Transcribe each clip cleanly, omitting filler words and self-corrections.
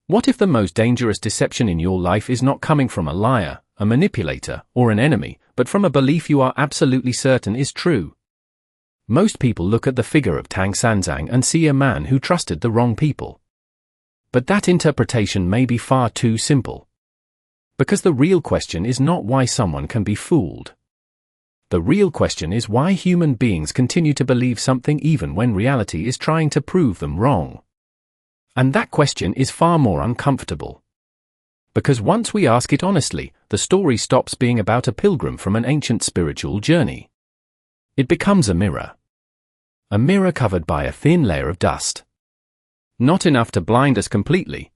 What if the most dangerous deception in your life is not coming from a liar, a manipulator, or an enemy, but from a belief you are absolutely certain is true? Most people look at the figure of Tang Sanzang and see a man who trusted the wrong people. But that interpretation may be far too simple. Because the real question is not why someone can be fooled. The real question is why human beings continue to believe something even when reality is trying to prove them wrong. And that question is far more uncomfortable. Because once we ask it honestly, the story stops being about a pilgrim from an ancient spiritual journey. It becomes a mirror. A mirror covered by a thin layer of dust. Not enough to blind us completely.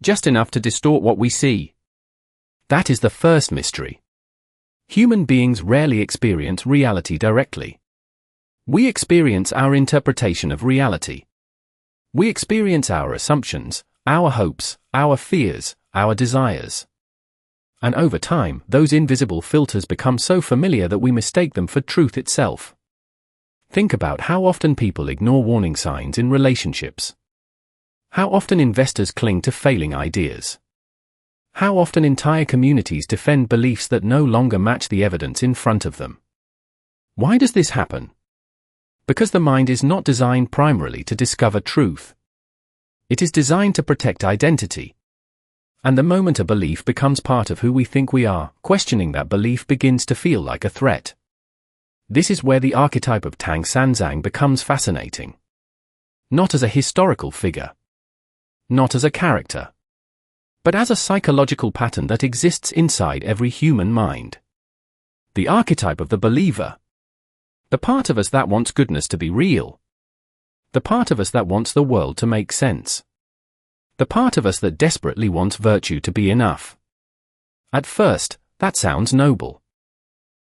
Just enough to distort what we see. That is the first mystery. Human beings rarely experience reality directly. We experience our interpretation of reality. We experience our assumptions, our hopes, our fears, our desires. And over time, those invisible filters become so familiar that we mistake them for truth itself. Think about how often people ignore warning signs in relationships. How often investors cling to failing ideas. How often entire communities defend beliefs that no longer match the evidence in front of them. Why does this happen? Because the mind is not designed primarily to discover truth. It is designed to protect identity. And the moment a belief becomes part of who we think we are, questioning that belief begins to feel like a threat. This is where the archetype of Tang Sanzang becomes fascinating. Not as a historical figure. Not as a character. But as a psychological pattern that exists inside every human mind. The archetype of the believer. The part of us that wants goodness to be real. The part of us that wants the world to make sense. The part of us that desperately wants virtue to be enough. At first, that sounds noble.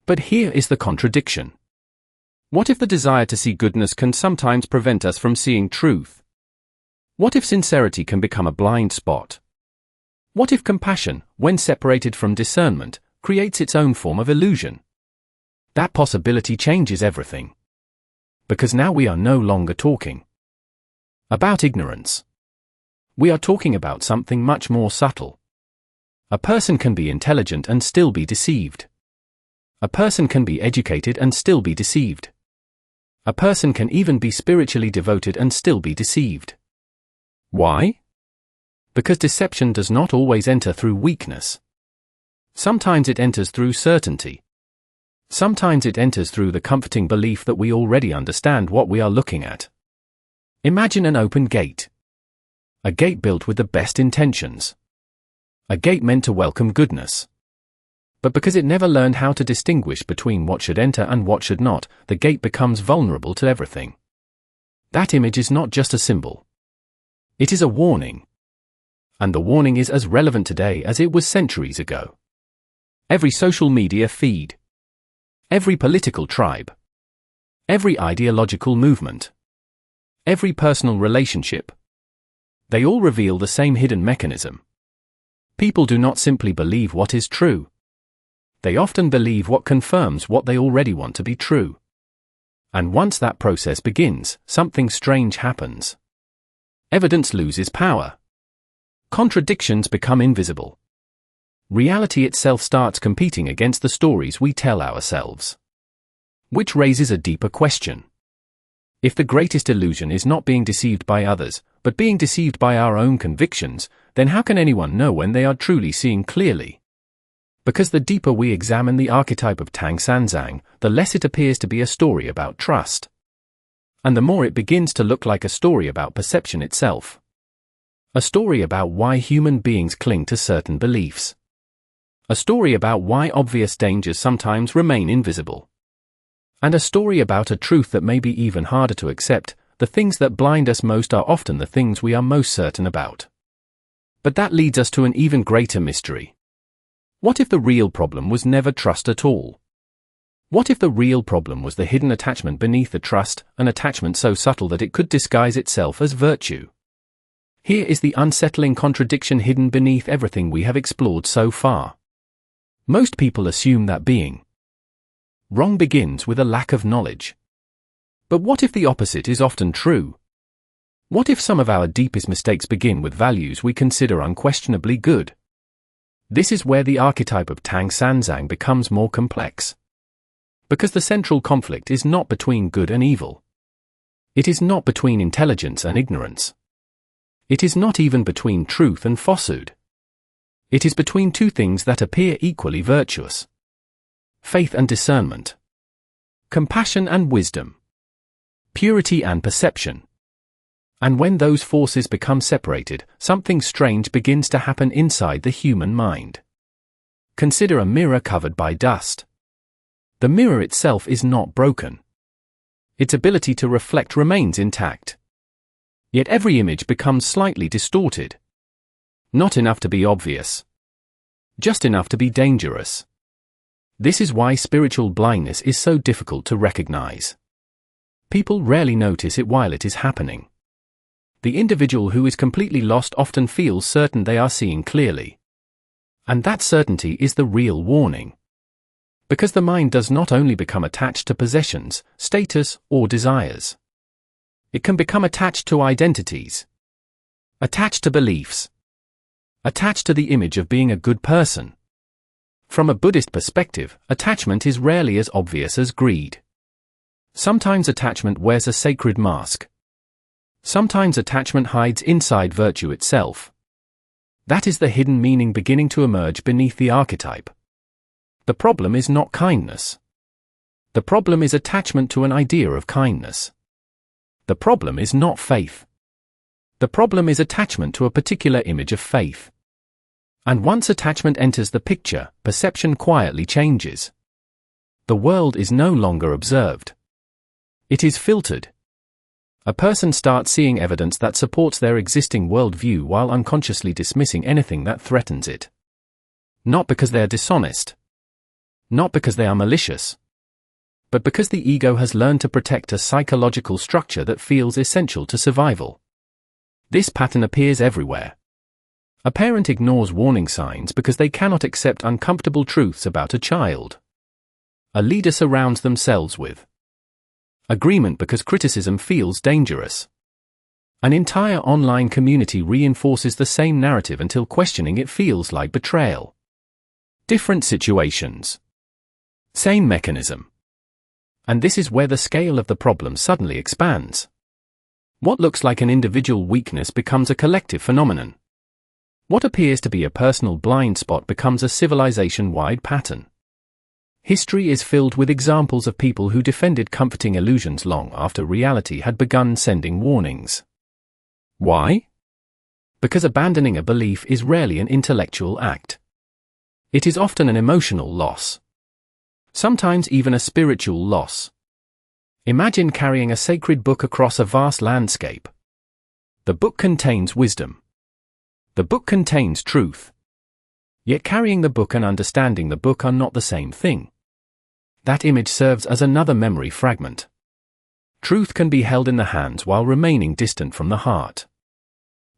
But here is the contradiction. What if the desire to see goodness can sometimes prevent us from seeing truth? What if sincerity can become a blind spot? What if compassion, when separated from discernment, creates its own form of illusion? That possibility changes everything. Because now we are no longer talking about ignorance. We are talking about something much more subtle. A person can be intelligent and still be deceived. A person can be educated and still be deceived. A person can even be spiritually devoted and still be deceived. Why? Because deception does not always enter through weakness. Sometimes it enters through certainty. Sometimes it enters through the comforting belief that we already understand what we are looking at. Imagine an open gate. A gate built with the best intentions. A gate meant to welcome goodness. But because it never learned how to distinguish between what should enter and what should not, the gate becomes vulnerable to everything. That image is not just a symbol. It is a warning. And the warning is as relevant today as it was centuries ago. Every social media feed. Every political tribe. Every ideological movement. Every personal relationship. They all reveal the same hidden mechanism. People do not simply believe what is true. They often believe what confirms what they already want to be true. And once that process begins, something strange happens. Evidence loses power. Contradictions become invisible. Reality itself starts competing against the stories we tell ourselves. Which raises a deeper question. If the greatest illusion is not being deceived by others, but being deceived by our own convictions, then how can anyone know when they are truly seeing clearly? Because the deeper we examine the archetype of Tang Sanzang, the less it appears to be a story about trust. And the more it begins to look like a story about perception itself. A story about why human beings cling to certain beliefs. A story about why obvious dangers sometimes remain invisible. And a story about a truth that may be even harder to accept. The things that blind us most are often the things we are most certain about. But that leads us to an even greater mystery. What if the real problem was never trust at all? What if the real problem was the hidden attachment beneath the trust, an attachment so subtle that it could disguise itself as virtue? Here is the unsettling contradiction hidden beneath everything we have explored so far. Most people assume that being wrong begins with a lack of knowledge. But what if the opposite is often true? What if some of our deepest mistakes begin with values we consider unquestionably good? This is where the archetype of Tang Sanzang becomes more complex. Because the central conflict is not between good and evil. It is not between intelligence and ignorance. It is not even between truth and falsehood. It is between two things that appear equally virtuous. Faith and discernment. Compassion and wisdom. Purity and perception. And when those forces become separated, something strange begins to happen inside the human mind. Consider a mirror covered by dust. The mirror itself is not broken. Its ability to reflect remains intact. Yet every image becomes slightly distorted. Not enough to be obvious. Just enough to be dangerous. This is why spiritual blindness is so difficult to recognize. People rarely notice it while it is happening. The individual who is completely lost often feels certain they are seeing clearly. And that certainty is the real warning. Because the mind does not only become attached to possessions, status, or desires. It can become attached to identities. Attached to beliefs. Attached to the image of being a good person. From a Buddhist perspective, attachment is rarely as obvious as greed. Sometimes attachment wears a sacred mask. Sometimes attachment hides inside virtue itself. That is the hidden meaning beginning to emerge beneath the archetype. The problem is not kindness. The problem is attachment to an idea of kindness. The problem is not faith. The problem is attachment to a particular image of faith. And once attachment enters the picture, perception quietly changes. The world is no longer observed. It is filtered. A person starts seeing evidence that supports their existing worldview while unconsciously dismissing anything that threatens it. Not because they are dishonest. Not because they are malicious. But because the ego has learned to protect a psychological structure that feels essential to survival. This pattern appears everywhere. A parent ignores warning signs because they cannot accept uncomfortable truths about a child. A leader surrounds themselves with agreement because criticism feels dangerous. An entire online community reinforces the same narrative until questioning it feels like betrayal. Different situations. Same mechanism. And this is where the scale of the problem suddenly expands. What looks like an individual weakness becomes a collective phenomenon. What appears to be a personal blind spot becomes a civilization-wide pattern. History is filled with examples of people who defended comforting illusions long after reality had begun sending warnings. Why? Because abandoning a belief is rarely an intellectual act. It is often an emotional loss. Sometimes even a spiritual loss. Imagine carrying a sacred book across a vast landscape. The book contains wisdom. The book contains truth. Yet carrying the book and understanding the book are not the same thing. That image serves as another memory fragment. Truth can be held in the hands while remaining distant from the heart.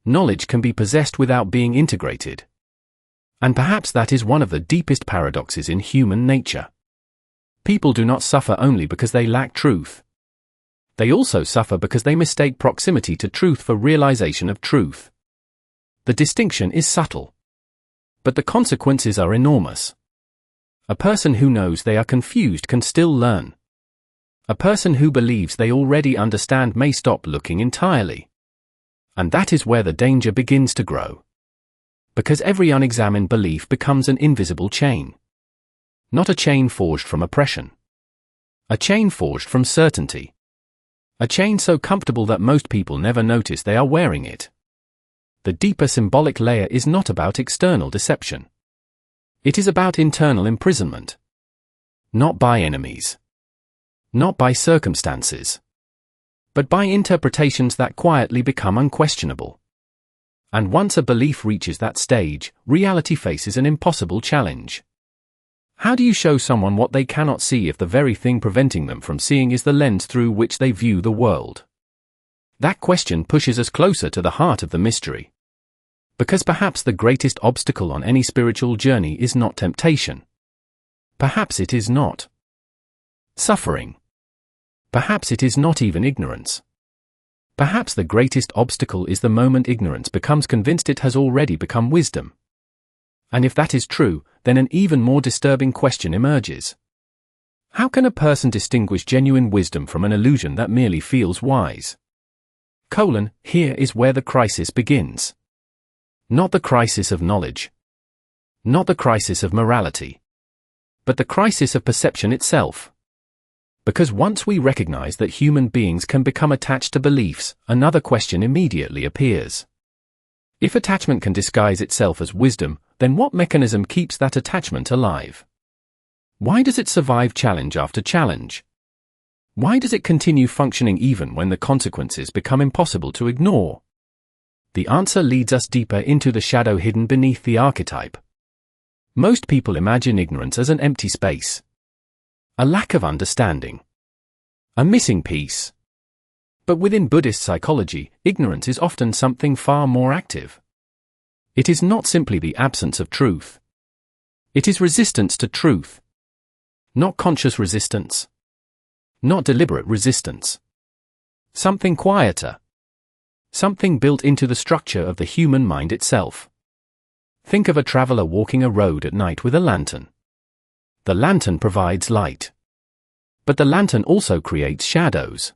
Knowledge can be possessed without being integrated. And perhaps that is one of the deepest paradoxes in human nature. People do not suffer only because they lack truth. They also suffer because they mistake proximity to truth for realization of truth. The distinction is subtle. But the consequences are enormous. A person who knows they are confused can still learn. A person who believes they already understand may stop looking entirely. And that is where the danger begins to grow. Because every unexamined belief becomes an invisible chain. Not a chain forged from oppression. A chain forged from certainty. A chain so comfortable that most people never notice they are wearing it. The deeper symbolic layer is not about external deception. It is about internal imprisonment. Not by enemies. Not by circumstances. But by interpretations that quietly become unquestionable. And once a belief reaches that stage, reality faces an impossible challenge. How do you show someone what they cannot see if the very thing preventing them from seeing is the lens through which they view the world? That question pushes us closer to the heart of the mystery. Because perhaps the greatest obstacle on any spiritual journey is not temptation. Perhaps it is not suffering. Perhaps it is not even ignorance. Perhaps the greatest obstacle is the moment ignorance becomes convinced it has already become wisdom. And if that is true, then an even more disturbing question emerges. How can a person distinguish genuine wisdom from an illusion that merely feels wise? Here is where the crisis begins. Not the crisis of knowledge. Not the crisis of morality. But the crisis of perception itself. Because once we recognize that human beings can become attached to beliefs, another question immediately appears. If attachment can disguise itself as wisdom, then what mechanism keeps that attachment alive? Why does it survive challenge after challenge? Why does it continue functioning even when the consequences become impossible to ignore? The answer leads us deeper into the shadow hidden beneath the archetype. Most people imagine ignorance as an empty space. A lack of understanding. A missing piece. But within Buddhist psychology, ignorance is often something far more active. It is not simply the absence of truth. It is resistance to truth. Not conscious resistance. Not deliberate resistance. Something quieter. Something built into the structure of the human mind itself. Think of a traveler walking a road at night with a lantern. The lantern provides light. But the lantern also creates shadows.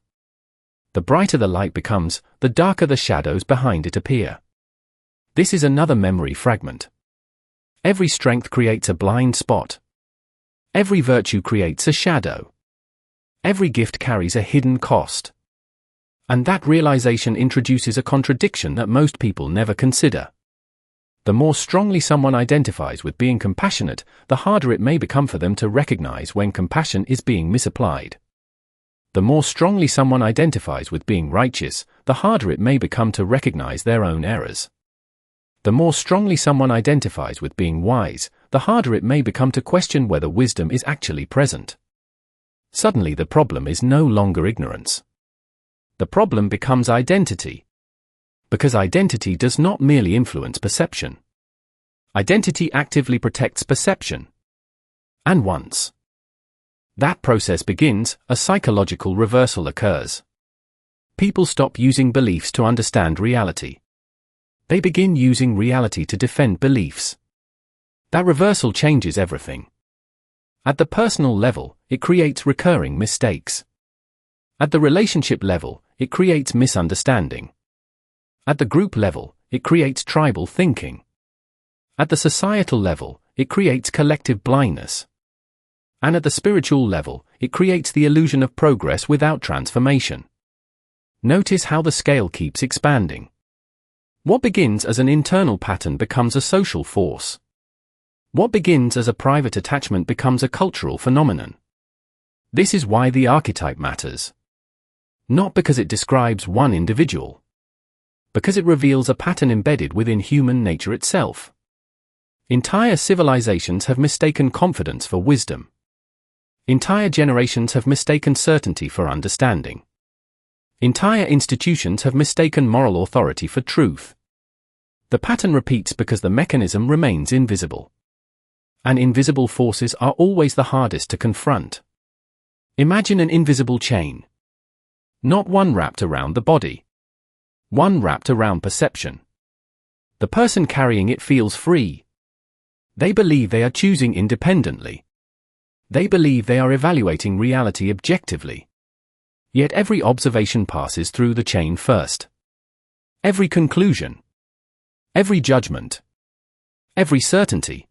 The brighter the light becomes, the darker the shadows behind it appear. This is another memory fragment. Every strength creates a blind spot. Every virtue creates a shadow. Every gift carries a hidden cost. And that realization introduces a contradiction that most people never consider. The more strongly someone identifies with being compassionate, the harder it may become for them to recognize when compassion is being misapplied. The more strongly someone identifies with being righteous, the harder it may become to recognize their own errors. The more strongly someone identifies with being wise, the harder it may become to question whether wisdom is actually present. Suddenly the problem is no longer ignorance. The problem becomes identity. Because identity does not merely influence perception. Identity actively protects perception. And once that process begins, a psychological reversal occurs. People stop using beliefs to understand reality. They begin using reality to defend beliefs. That reversal changes everything. At the personal level, it creates recurring mistakes. At the relationship level, it creates misunderstanding. At the group level, it creates tribal thinking. At the societal level, it creates collective blindness. And at the spiritual level, it creates the illusion of progress without transformation. Notice how the scale keeps expanding. What begins as an internal pattern becomes a social force. What begins as a private attachment becomes a cultural phenomenon. This is why the archetype matters. Not because it describes one individual. Because it reveals a pattern embedded within human nature itself. Entire civilizations have mistaken confidence for wisdom. Entire generations have mistaken certainty for understanding. Entire institutions have mistaken moral authority for truth. The pattern repeats because the mechanism remains invisible. And invisible forces are always the hardest to confront. Imagine an invisible chain. Not one wrapped around the body. One wrapped around perception. The person carrying it feels free. They believe they are choosing independently. They believe they are evaluating reality objectively. Yet every observation passes through the chain first. Every conclusion. Every judgment. Every certainty.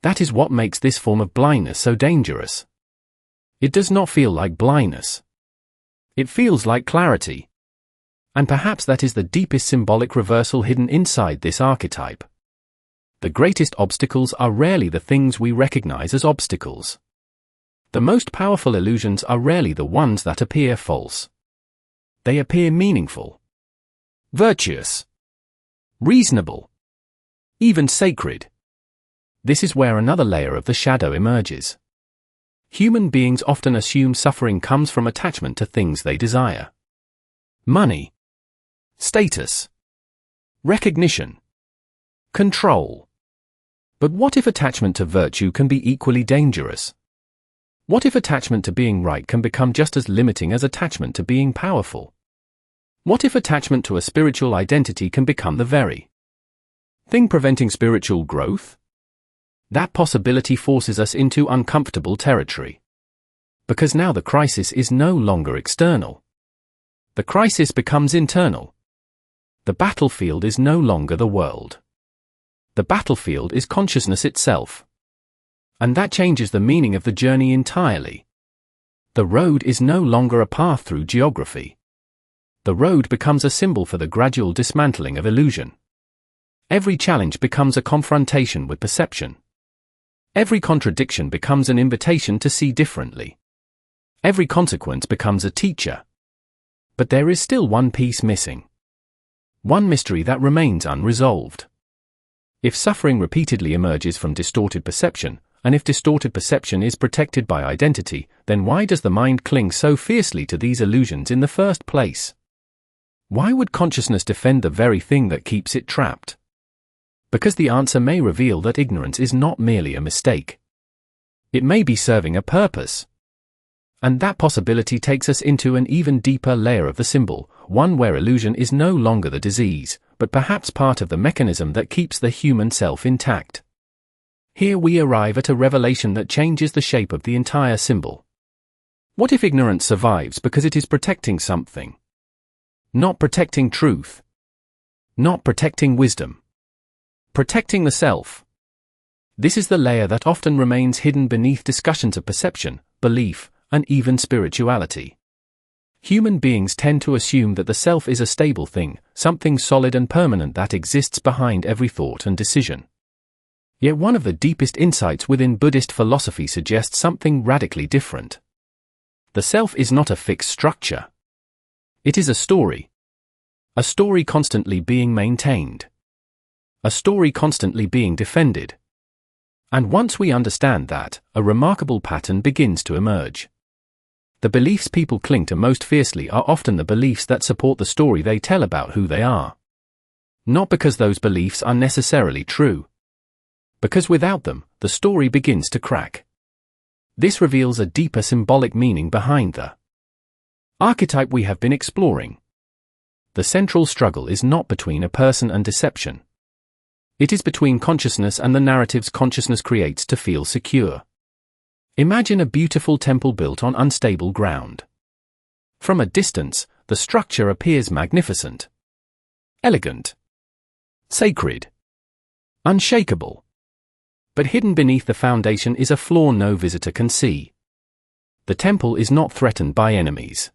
That is what makes this form of blindness so dangerous. It does not feel like blindness. It feels like clarity. And perhaps that is the deepest symbolic reversal hidden inside this archetype. The greatest obstacles are rarely the things we recognize as obstacles. The most powerful illusions are rarely the ones that appear false. They appear meaningful, virtuous, reasonable, even sacred. This is where another layer of the shadow emerges. Human beings often assume suffering comes from attachment to things they desire. Money, status, recognition, control. But what if attachment to virtue can be equally dangerous? What if attachment to being right can become just as limiting as attachment to being powerful? What if attachment to a spiritual identity can become the very thing preventing spiritual growth? That possibility forces us into uncomfortable territory. Because now the crisis is no longer external. The crisis becomes internal. The battlefield is no longer the world. The battlefield is consciousness itself. And that changes the meaning of the journey entirely. The road is no longer a path through geography. The road becomes a symbol for the gradual dismantling of illusion. Every challenge becomes a confrontation with perception. Every contradiction becomes an invitation to see differently. Every consequence becomes a teacher. But there is still one piece missing. One mystery that remains unresolved. If suffering repeatedly emerges from distorted perception, and if distorted perception is protected by identity, then why does the mind cling so fiercely to these illusions in the first place? Why would consciousness defend the very thing that keeps it trapped? Because the answer may reveal that ignorance is not merely a mistake. It may be serving a purpose. And that possibility takes us into an even deeper layer of the symbol, one where illusion is no longer the disease, but perhaps part of the mechanism that keeps the human self intact. Here we arrive at a revelation that changes the shape of the entire symbol. What if ignorance survives because it is protecting something? Not protecting truth. Not protecting wisdom. Protecting the self. This is the layer that often remains hidden beneath discussions of perception, belief, and even spirituality. Human beings tend to assume that the self is a stable thing, something solid and permanent that exists behind every thought and decision. Yet one of the deepest insights within Buddhist philosophy suggests something radically different. The self is not a fixed structure. It is a story. A story constantly being maintained. A story constantly being defended. And once we understand that, a remarkable pattern begins to emerge. The beliefs people cling to most fiercely are often the beliefs that support the story they tell about who they are. Not because those beliefs are necessarily true. Because without them, the story begins to crack. This reveals a deeper symbolic meaning behind the archetype we have been exploring. The central struggle is not between a person and deception. It is between consciousness and the narratives consciousness creates to feel secure. Imagine a beautiful temple built on unstable ground. From a distance, the structure appears magnificent, elegant, sacred, unshakable. But hidden beneath the foundation is a flaw no visitor can see. The temple is not threatened by enemies.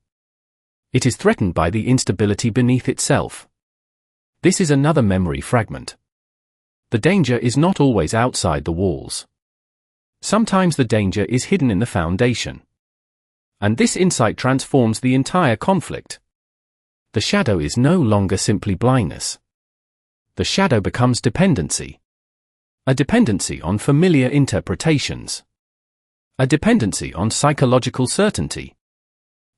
It is threatened by the instability beneath itself. This is another memory fragment. The danger is not always outside the walls. Sometimes the danger is hidden in the foundation. And this insight transforms the entire conflict. The shadow is no longer simply blindness. The shadow becomes dependency. A dependency on familiar interpretations. A dependency on psychological certainty.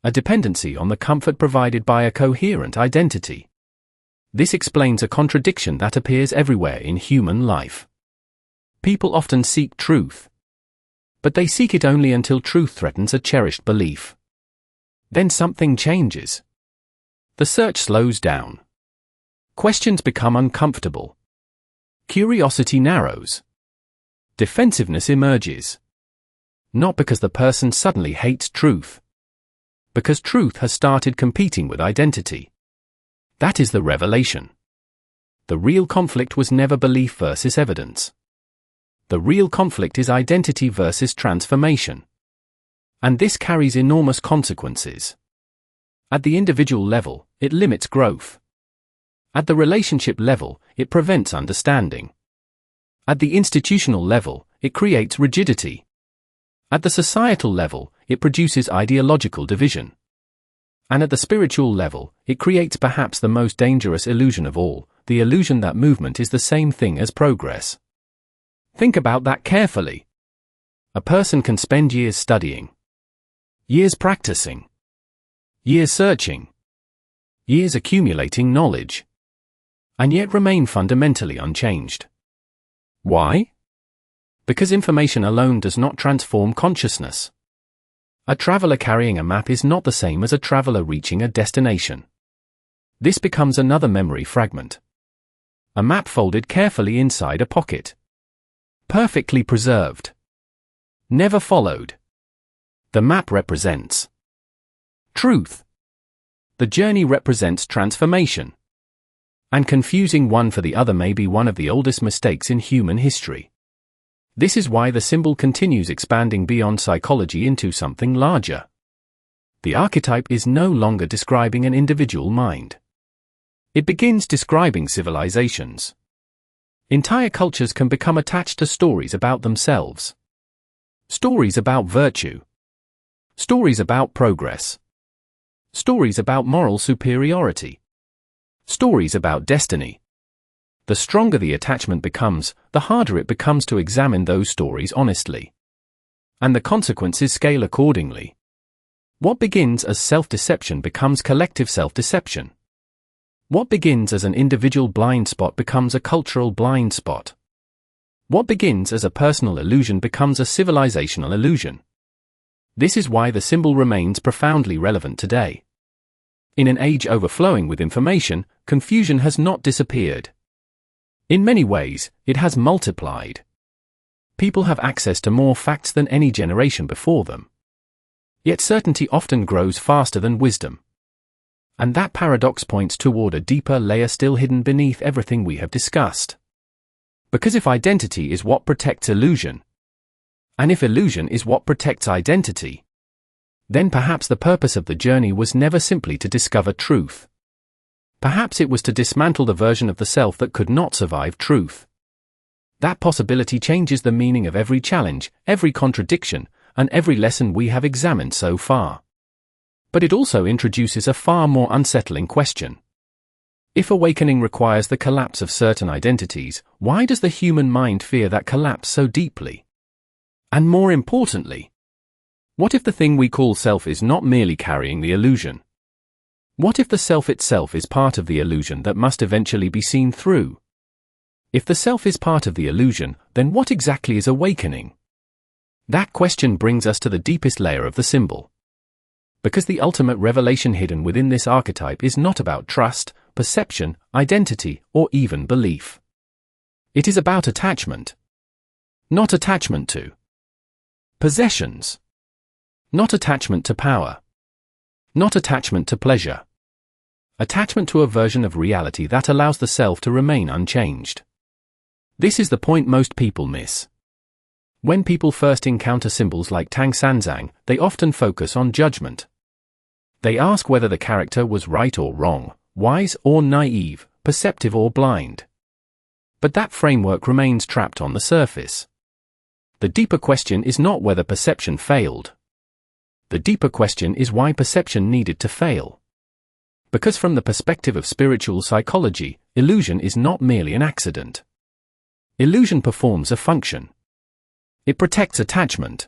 A dependency on the comfort provided by a coherent identity. This explains a contradiction that appears everywhere in human life. People often seek truth. But they seek it only until truth threatens a cherished belief. Then something changes. The search slows down. Questions become uncomfortable. Curiosity narrows. Defensiveness emerges. Not because the person suddenly hates truth. Because truth has started competing with identity. That is the revelation. The real conflict was never belief versus evidence. The real conflict is identity versus transformation. And this carries enormous consequences. At the individual level, it limits growth. At the relationship level, it prevents understanding. At the institutional level, it creates rigidity. At the societal level, it produces ideological division. And at the spiritual level, it creates perhaps the most dangerous illusion of all, the illusion that movement is the same thing as progress. Think about that carefully. A person can spend years studying, years practicing, years searching, years accumulating knowledge, and yet remain fundamentally unchanged. Why? Because information alone does not transform consciousness. A traveler carrying a map is not the same as a traveler reaching a destination. This becomes another memory fragment. A map folded carefully inside a pocket. Perfectly preserved. Never followed. The map represents truth. The journey represents transformation. And confusing one for the other may be one of the oldest mistakes in human history. This is why the symbol continues expanding beyond psychology into something larger. The archetype is no longer describing an individual mind. It begins describing civilizations. Entire cultures can become attached to stories about themselves. Stories about virtue. Stories about progress. Stories about moral superiority. Stories about destiny. The stronger the attachment becomes, the harder it becomes to examine those stories honestly. And the consequences scale accordingly. What begins as self-deception becomes collective self-deception. What begins as an individual blind spot becomes a cultural blind spot. What begins as a personal illusion becomes a civilizational illusion. This is why the symbol remains profoundly relevant today. In an age overflowing with information, confusion has not disappeared. In many ways, it has multiplied. People have access to more facts than any generation before them. Yet certainty often grows faster than wisdom. And that paradox points toward a deeper layer still hidden beneath everything we have discussed. Because if identity is what protects illusion, and if illusion is what protects identity, then perhaps the purpose of the journey was never simply to discover truth. Perhaps it was to dismantle the version of the self that could not survive truth. That possibility changes the meaning of every challenge, every contradiction, and every lesson we have examined so far. But it also introduces a far more unsettling question. If awakening requires the collapse of certain identities, why does the human mind fear that collapse so deeply? And more importantly, what if the thing we call self is not merely carrying the illusion? What if the self itself is part of the illusion that must eventually be seen through? If the self is part of the illusion, then what exactly is awakening? That question brings us to the deepest layer of the symbol. Because the ultimate revelation hidden within this archetype is not about trust, perception, identity, or even belief. It is about attachment. Not attachment to possessions. Not attachment to power. Not attachment to pleasure. Attachment to a version of reality that allows the self to remain unchanged. This is the point most people miss. When people first encounter symbols like Tang Sanzang, they often focus on judgment. They ask whether the character was right or wrong, wise or naive, perceptive or blind. But that framework remains trapped on the surface. The deeper question is not whether perception failed. The deeper question is why perception needed to fail. Because from the perspective of spiritual psychology, illusion is not merely an accident. Illusion performs a function. It protects attachment.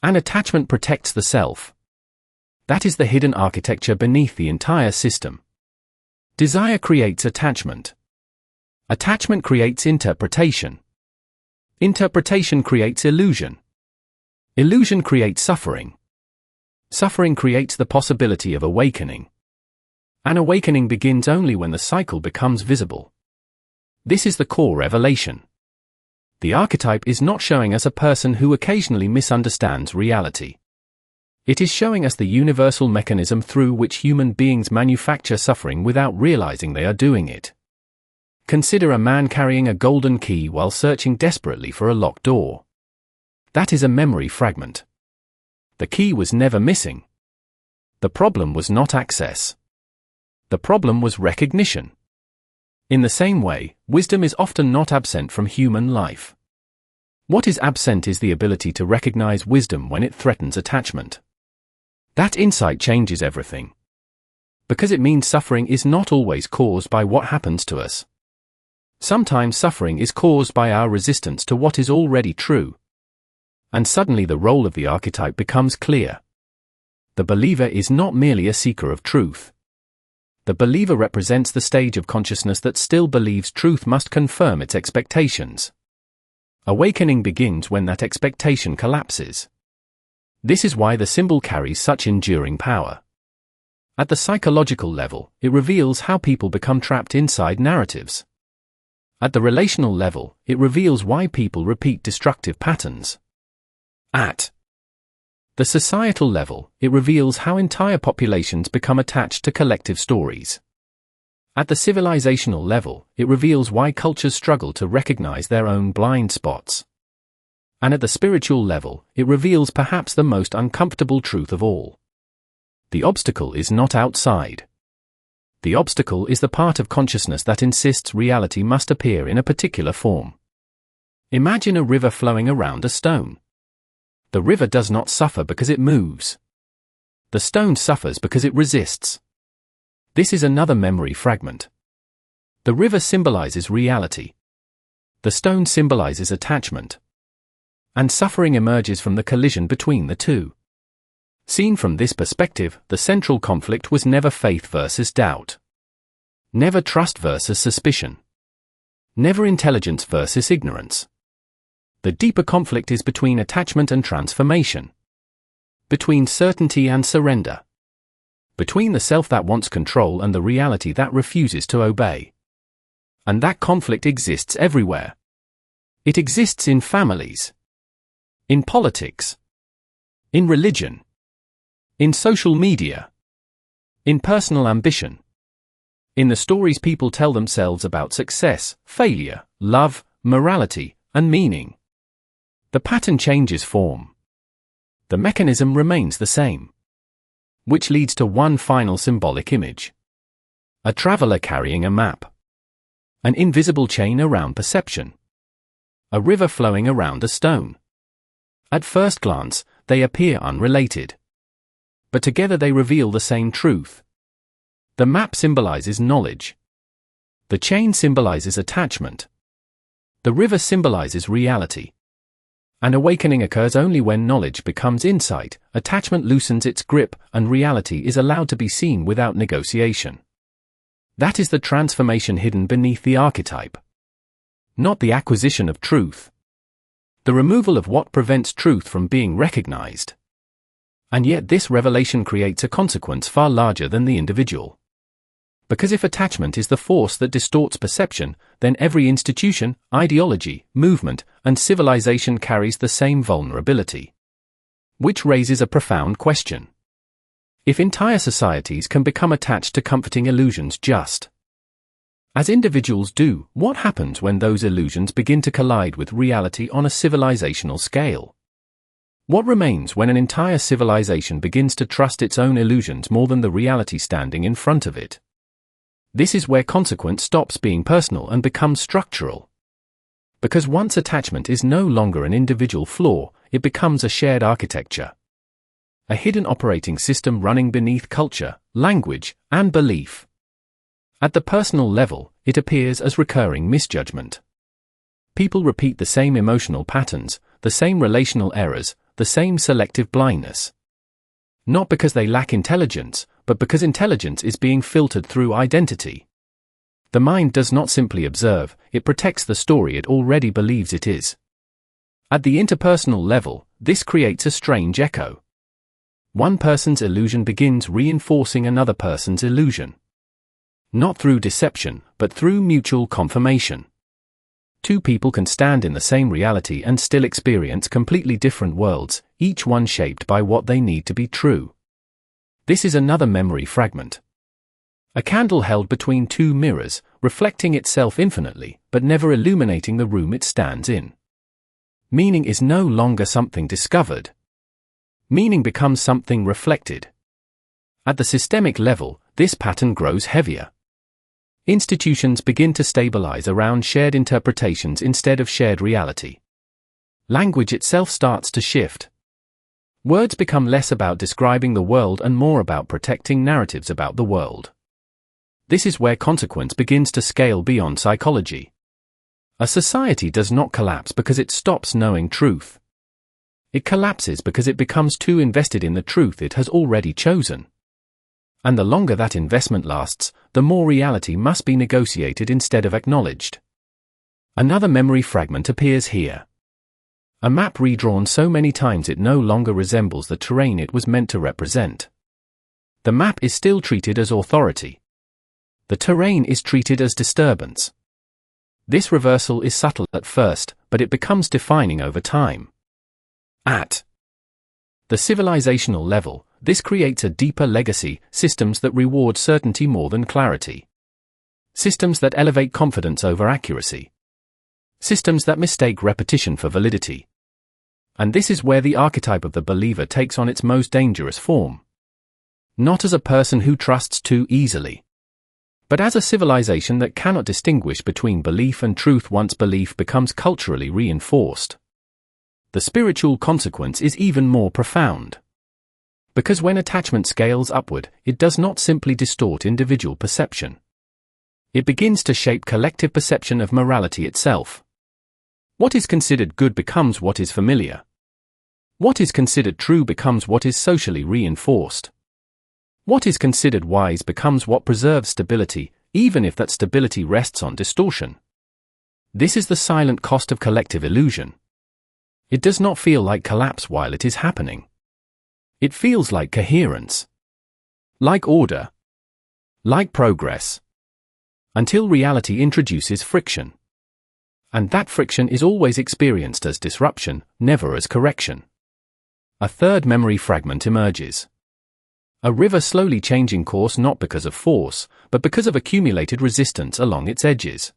And attachment protects the self. That is the hidden architecture beneath the entire system. Desire creates attachment. Attachment creates interpretation. Interpretation creates illusion. Illusion creates suffering. Suffering creates the possibility of awakening. An awakening begins only when the cycle becomes visible. This is the core revelation. The archetype is not showing us a person who occasionally misunderstands reality. It is showing us the universal mechanism through which human beings manufacture suffering without realizing they are doing it. Consider a man carrying a golden key while searching desperately for a locked door. That is a memory fragment. The key was never missing. The problem was not access. The problem was recognition. In the same way, wisdom is often not absent from human life. What is absent is the ability to recognize wisdom when it threatens attachment. That insight changes everything. Because it means suffering is not always caused by what happens to us. Sometimes suffering is caused by our resistance to what is already true. And suddenly the role of the archetype becomes clear. The believer is not merely a seeker of truth. The believer represents the stage of consciousness that still believes truth must confirm its expectations. Awakening begins when that expectation collapses. This is why the symbol carries such enduring power. At the psychological level, it reveals how people become trapped inside narratives. At the relational level, it reveals why people repeat destructive patterns. At the societal level, it reveals how entire populations become attached to collective stories. At the civilizational level, it reveals why cultures struggle to recognize their own blind spots. And at the spiritual level, it reveals perhaps the most uncomfortable truth of all. The obstacle is not outside. The obstacle is the part of consciousness that insists reality must appear in a particular form. Imagine a river flowing around a stone. The river does not suffer because it moves. The stone suffers because it resists. This is another memory fragment. The river symbolizes reality. The stone symbolizes attachment. And suffering emerges from the collision between the two. Seen from this perspective, the central conflict was never faith versus doubt. Never trust versus suspicion. Never intelligence versus ignorance. The deeper conflict is between attachment and transformation. Between certainty and surrender. Between the self that wants control and the reality that refuses to obey. And that conflict exists everywhere. It exists in families. In politics. In religion. In social media. In personal ambition. In the stories people tell themselves about success, failure, love, morality, and meaning. The pattern changes form. The mechanism remains the same. Which leads to one final symbolic image. A traveler carrying a map. An invisible chain around perception. A river flowing around a stone. At first glance, they appear unrelated. But together they reveal the same truth. The map symbolizes knowledge. The chain symbolizes attachment. The river symbolizes reality. And awakening occurs only when knowledge becomes insight, attachment loosens its grip, and reality is allowed to be seen without negotiation. That is the transformation hidden beneath the archetype. Not the acquisition of truth. The removal of what prevents truth from being recognized. And yet this revelation creates a consequence far larger than the individual. Because if attachment is the force that distorts perception, then every institution, ideology, movement, and civilization carries the same vulnerability. Which raises a profound question. If entire societies can become attached to comforting illusions just as individuals do, what happens when those illusions begin to collide with reality on a civilizational scale? What remains when an entire civilization begins to trust its own illusions more than the reality standing in front of it? This is where consequence stops being personal and becomes structural. Because once attachment is no longer an individual flaw, it becomes a shared architecture. A hidden operating system running beneath culture, language, and belief. At the personal level, it appears as recurring misjudgment. People repeat the same emotional patterns, the same relational errors, the same selective blindness. Not because they lack intelligence, but because intelligence is being filtered through identity. The mind does not simply observe, it protects the story it already believes it is. At the interpersonal level, this creates a strange echo. One person's illusion begins reinforcing another person's illusion. Not through deception, but through mutual confirmation. Two people can stand in the same reality and still experience completely different worlds, each one shaped by what they need to be true. This is another memory fragment. A candle held between two mirrors, reflecting itself infinitely, but never illuminating the room it stands in. Meaning is no longer something discovered. Meaning becomes something reflected. At the systemic level, this pattern grows heavier. Institutions begin to stabilize around shared interpretations instead of shared reality. Language itself starts to shift. Words become less about describing the world and more about protecting narratives about the world. This is where consequence begins to scale beyond psychology. A society does not collapse because it stops knowing truth. It collapses because it becomes too invested in the truth it has already chosen. And the longer that investment lasts, the more reality must be negotiated instead of acknowledged. Another memory fragment appears here. A map redrawn so many times it no longer resembles the terrain it was meant to represent. The map is still treated as authority. The terrain is treated as disturbance. This reversal is subtle at first, but it becomes defining over time. At the civilizational level, this creates a deeper legacy, systems that reward certainty more than clarity. Systems that elevate confidence over accuracy. Systems that mistake repetition for validity. And this is where the archetype of the believer takes on its most dangerous form. Not as a person who trusts too easily, but as a civilization that cannot distinguish between belief and truth once belief becomes culturally reinforced. The spiritual consequence is even more profound. Because when attachment scales upward, it does not simply distort individual perception. It begins to shape collective perception of morality itself. What is considered good becomes what is familiar. What is considered true becomes what is socially reinforced. What is considered wise becomes what preserves stability, even if that stability rests on distortion. This is the silent cost of collective illusion. It does not feel like collapse while it is happening. It feels like coherence. Like order. Like progress. Until reality introduces friction. And that friction is always experienced as disruption, never as correction. A third memory fragment emerges. A river slowly changing course not because of force, but because of accumulated resistance along its edges.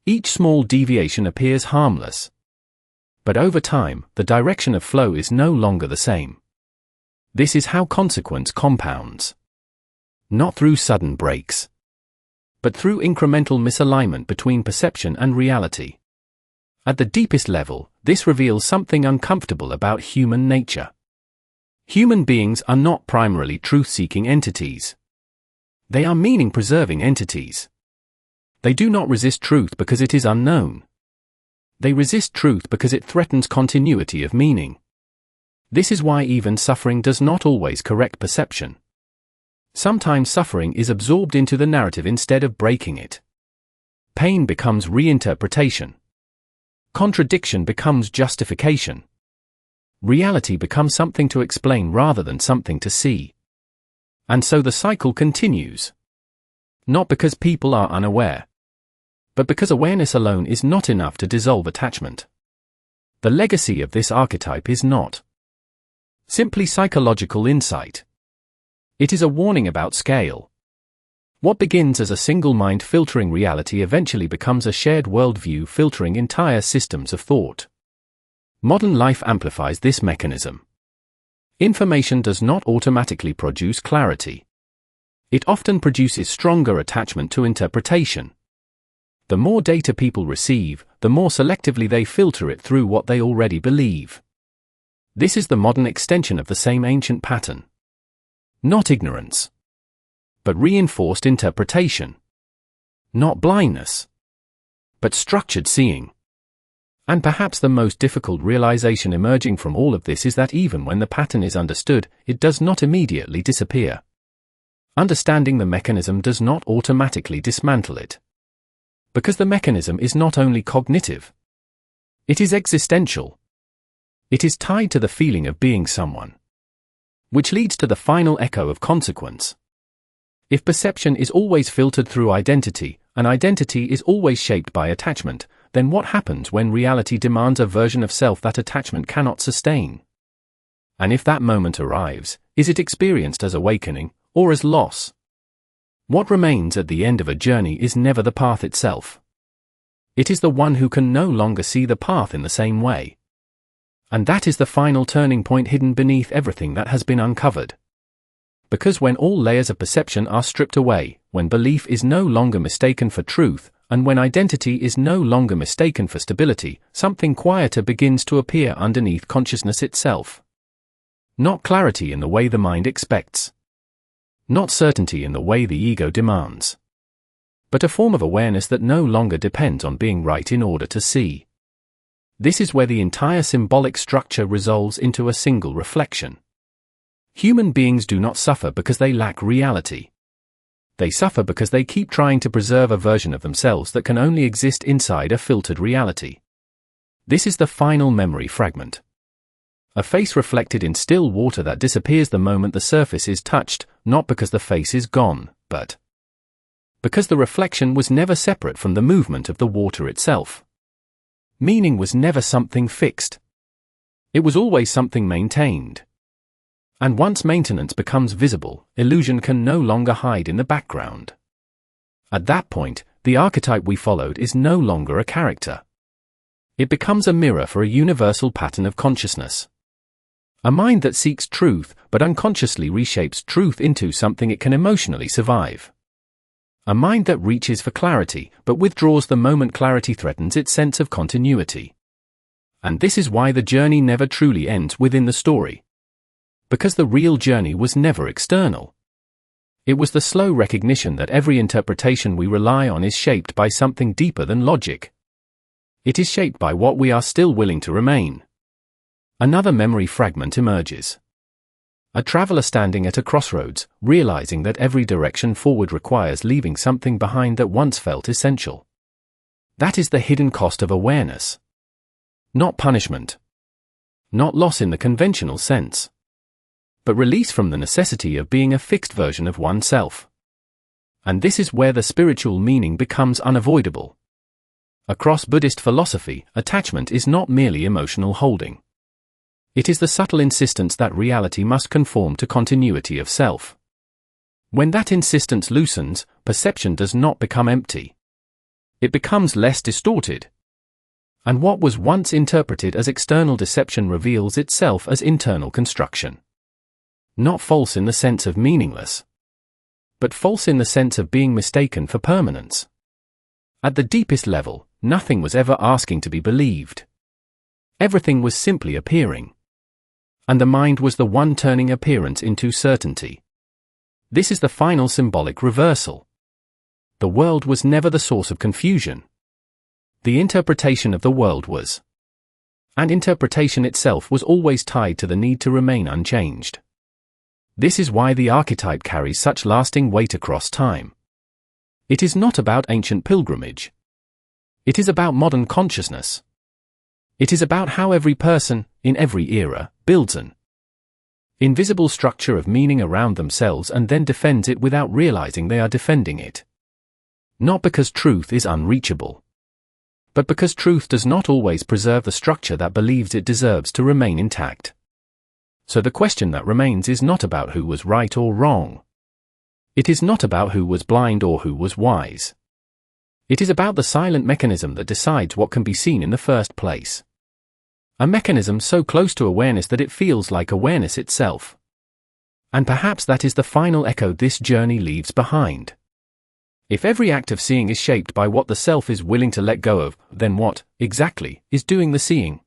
Each small deviation appears harmless. But over time, the direction of flow is no longer the same. This is how consequence compounds. Not through sudden breaks, but through incremental misalignment between perception and reality. At the deepest level, this reveals something uncomfortable about human nature. Human beings are not primarily truth-seeking entities. They are meaning-preserving entities. They do not resist truth because it is unknown. They resist truth because it threatens continuity of meaning. This is why even suffering does not always correct perception. Sometimes suffering is absorbed into the narrative instead of breaking it. Pain becomes reinterpretation. Contradiction becomes justification. Reality becomes something to explain rather than something to see. And so the cycle continues. Not because people are unaware, but because awareness alone is not enough to dissolve attachment. The legacy of this archetype is not simply psychological insight. It is a warning about scale. What begins as a single mind filtering reality eventually becomes a shared worldview filtering entire systems of thought. Modern life amplifies this mechanism. Information does not automatically produce clarity. It often produces stronger attachment to interpretation. The more data people receive, the more selectively they filter it through what they already believe. This is the modern extension of the same ancient pattern. Not ignorance, but reinforced interpretation. Not blindness, but structured seeing. And perhaps the most difficult realization emerging from all of this is that even when the pattern is understood, it does not immediately disappear. Understanding the mechanism does not automatically dismantle it. Because the mechanism is not only cognitive, it is existential. It is tied to the feeling of being someone. Which leads to the final echo of consequence. If perception is always filtered through identity, and identity is always shaped by attachment, then what happens when reality demands a version of self that attachment cannot sustain? And if that moment arrives, is it experienced as awakening, or as loss? What remains at the end of a journey is never the path itself. It is the one who can no longer see the path in the same way. And that is the final turning point hidden beneath everything that has been uncovered. Because when all layers of perception are stripped away, when belief is no longer mistaken for truth, and when identity is no longer mistaken for stability, something quieter begins to appear underneath consciousness itself. Not clarity in the way the mind expects. Not certainty in the way the ego demands. But a form of awareness that no longer depends on being right in order to see. This is where the entire symbolic structure resolves into a single reflection. Human beings do not suffer because they lack reality. They suffer because they keep trying to preserve a version of themselves that can only exist inside a filtered reality. This is the final memory fragment. A face reflected in still water that disappears the moment the surface is touched, not because the face is gone, but because the reflection was never separate from the movement of the water itself. Meaning was never something fixed. It was always something maintained. And once maintenance becomes visible, illusion can no longer hide in the background. At that point, the archetype we followed is no longer a character. It becomes a mirror for a universal pattern of consciousness. A mind that seeks truth but unconsciously reshapes truth into something it can emotionally survive. A mind that reaches for clarity but withdraws the moment clarity threatens its sense of continuity. And this is why the journey never truly ends within the story. Because the real journey was never external. It was the slow recognition that every interpretation we rely on is shaped by something deeper than logic. It is shaped by what we are still willing to remain. Another memory fragment emerges. A traveler standing at a crossroads, realizing that every direction forward requires leaving something behind that once felt essential. That is the hidden cost of awareness. Not punishment. Not loss in the conventional sense. But release from the necessity of being a fixed version of oneself. And this is where the spiritual meaning becomes unavoidable. Across Buddhist philosophy, attachment is not merely emotional holding. It is the subtle insistence that reality must conform to continuity of self. When that insistence loosens, perception does not become empty. It becomes less distorted. And what was once interpreted as external deception reveals itself as internal construction. Not false in the sense of meaningless, but false in the sense of being mistaken for permanence. At the deepest level, nothing was ever asking to be believed. Everything was simply appearing. And the mind was the one turning appearance into certainty. This is the final symbolic reversal. The world was never the source of confusion. The interpretation of the world was. And interpretation itself was always tied to the need to remain unchanged. This is why the archetype carries such lasting weight across time. It is not about ancient pilgrimage. It is about modern consciousness. It is about how every person, in every era, builds an invisible structure of meaning around themselves and then defends it without realizing they are defending it. Not because truth is unreachable, but because truth does not always preserve the structure that believes it deserves to remain intact. So the question that remains is not about who was right or wrong. It is not about who was blind or who was wise. It is about the silent mechanism that decides what can be seen in the first place. A mechanism so close to awareness that it feels like awareness itself. And perhaps that is the final echo this journey leaves behind. If every act of seeing is shaped by what the self is willing to let go of, then what, exactly, is doing the seeing?